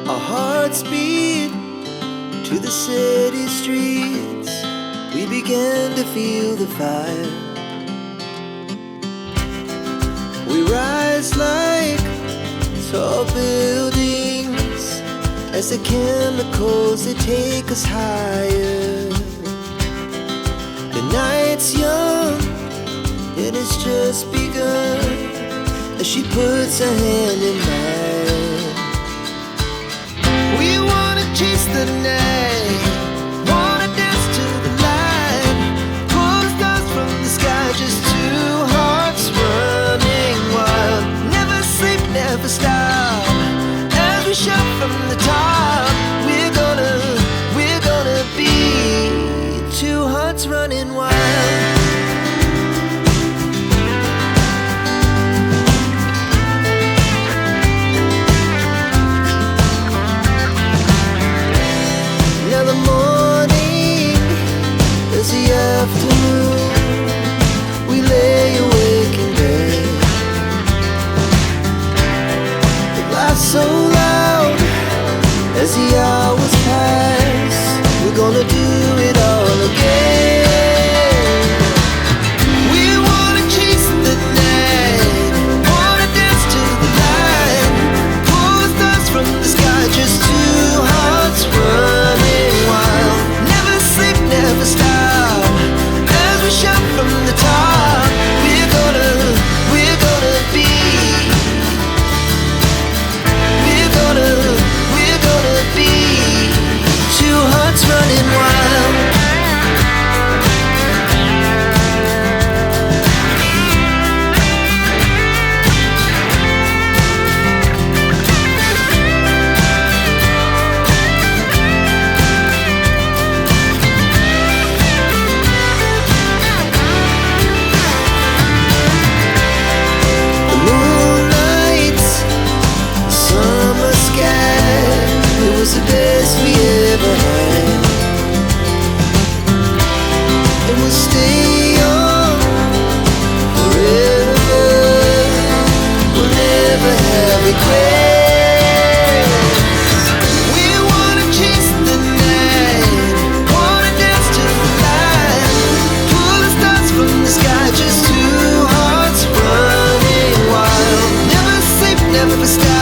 Our hearts beat to the city streets. We began to feel the fire. We rise like tall buildings as the chemicals, they take us higher. The night's young, it has just begun, as she puts her hand in mine. We wanna chase the night, wanna dance to the light, pull the stars from the sky, just two hearts running wild. Never sleep, never stop, as we shout from the top. We're gonna be two hearts running wild. Now the morning is the afternoon. We lay awake in bed. The laughs so loud as the hours pass. We're gonna do it all again. We wanna chase the night, wanna dance to the light, pull the stars from the sky, just two hearts running wild. Never sleep, never stop, as we shout from the top. We're gonna be, we're gonna be two hearts running wild. The moonlight, summer sky, it was the best we ever had. And we'll stay on forever. We'll never have regrets. We wanna chase the night, wanna dance to the light, pull the stars from the sky, just two hearts running wild. Never sleep, never stop.